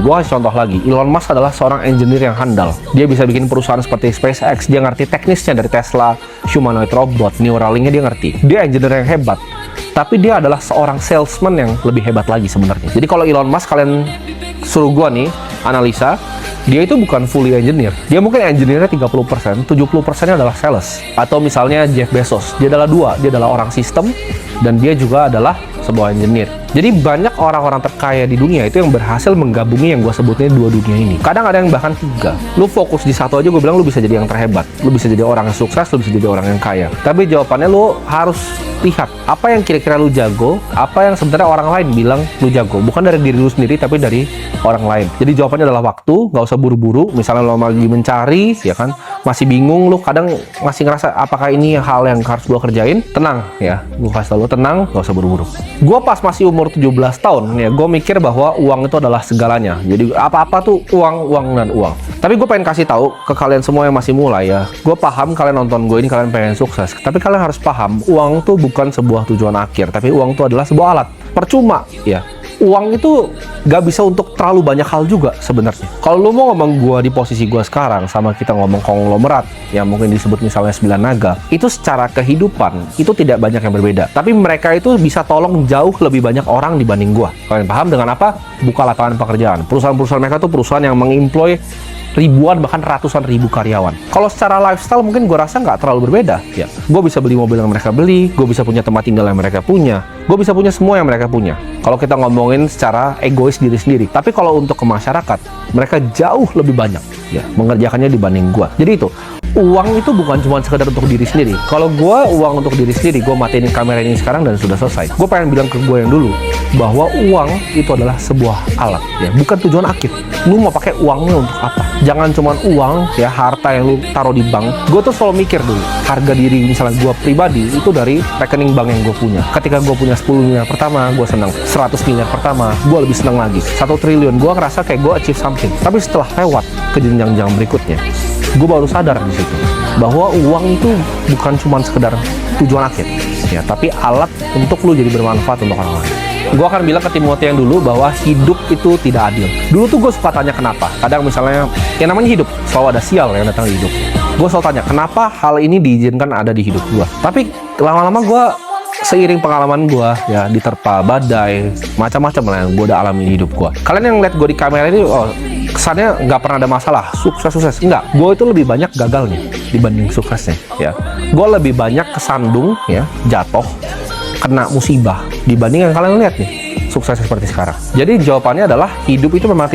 Gue kasih contoh lagi, Elon Musk adalah seorang engineer yang handal. Dia bisa bikin perusahaan seperti SpaceX, dia ngerti teknisnya dari Tesla, humanoid robot, Neuralink-nya dia ngerti. Dia engineer yang hebat. Tapi dia adalah seorang salesman yang lebih hebat lagi sebenarnya. Jadi kalau Elon Musk, kalian suruh gue nih analisa, dia itu bukan fully engineer. Dia mungkin engineer-nya 30%, 70%-nya adalah sales. Atau misalnya Jeff Bezos, dia adalah dua, dia adalah orang sistem, dan dia juga adalah sebuah engineer. Jadi banyak orang-orang terkaya di dunia itu yang berhasil menggabungi yang gue sebutnya dua dunia ini. Kadang ada yang bahkan tiga. Lu fokus di satu aja, gue bilang lu bisa jadi yang terhebat. Lu bisa jadi orang yang sukses, lu bisa jadi orang yang kaya. Tapi jawabannya lu harus lihat apa yang kira-kira lu jago, apa yang sebenarnya orang lain bilang lu jago. Bukan dari diri lu sendiri, tapi dari orang lain. Jadi jawabannya adalah waktu, nggak usah buru-buru. Misalnya lo lagi mencari, ya kan, masih bingung, lu kadang masih ngerasa apakah ini hal yang harus gua kerjain, tenang ya. Gua kasih tau lu, tenang, nggak usah buru-buru. Gua pas masih umur 17 tahun ya, gue mikir bahwa uang itu adalah segalanya. Jadi apa-apa tuh uang, uang, dan uang. Tapi gue pengen kasih tahu ke kalian semua yang masih mulai ya. Gue paham kalian nonton gue ini, kalian pengen sukses. Tapi kalian harus paham, uang tuh bukan sebuah tujuan akhir. Tapi uang itu adalah sebuah alat. Percuma ya. Uang itu gak bisa untuk terlalu banyak hal juga sebenarnya. Kalau lo mau ngomong gue di posisi gue sekarang, sama kita ngomong konglomerat, yang mungkin disebut misalnya 9 naga, itu secara kehidupan, itu tidak banyak yang berbeda. Tapi mereka itu bisa tolong jauh lebih banyak orang dibanding gue. Kalian paham dengan apa? Buka lapangan pekerjaan. Perusahaan-perusahaan mereka tuh perusahaan yang mengemploy ribuan bahkan ratusan ribu karyawan. Kalau secara lifestyle mungkin gue rasa nggak terlalu berbeda ya. Gue bisa beli mobil yang mereka beli, gue bisa punya tempat tinggal yang mereka punya, gue bisa punya semua yang mereka punya. Kalau kita ngomongin secara egois diri sendiri. Tapi kalau untuk ke masyarakat, mereka jauh lebih banyak ya mengerjakannya dibanding gue. Jadi itu, uang itu bukan cuma sekedar untuk diri sendiri. Kalau gue uang untuk diri sendiri, gue matiin kamera ini sekarang dan sudah selesai. Gue pengen bilang ke gue yang dulu bahwa uang itu adalah sebuah alat ya, bukan tujuan akhir. Lu mau pakai uangnya untuk apa? Jangan cuma uang ya, harta yang lu taruh di bank. Gue tuh selalu mikir dulu, harga diri misalnya gue pribadi itu dari rekening bank yang gue punya. Ketika gue punya 10 miliar pertama, gue senang. 100 miliar pertama, gue lebih senang lagi. 1 triliun, gue ngerasa kayak gue achieve something. Tapi setelah lewat ke jenjang-jenjang berikutnya, gue baru sadar di situ bahwa uang itu bukan cuma sekedar tujuan akhir ya, tapi alat untuk lu jadi bermanfaat untuk orang lain. Gue akan bilang ke Timothy yang dulu bahwa hidup itu tidak adil. Dulu tuh gue suka tanya kenapa. Kadang misalnya, yang namanya hidup, selalu ada sial yang datang di hidup. Gue selalu tanya, kenapa hal ini diizinkan ada di hidup gue? Tapi lama-lama gue, seiring pengalaman gue ya, diterpa badai, macam-macam lah yang gue udah alami di hidup gue. Kalian yang lihat gue di kamera ini, oh, kesannya nggak pernah ada masalah, sukses-sukses. Enggak, gue itu lebih banyak gagalnya dibanding suksesnya ya. Gue lebih banyak kesandung ya, jatuh, kena musibah dibanding yang kalian lihat nih sukses seperti sekarang. Jadi jawabannya adalah hidup itu memang tidak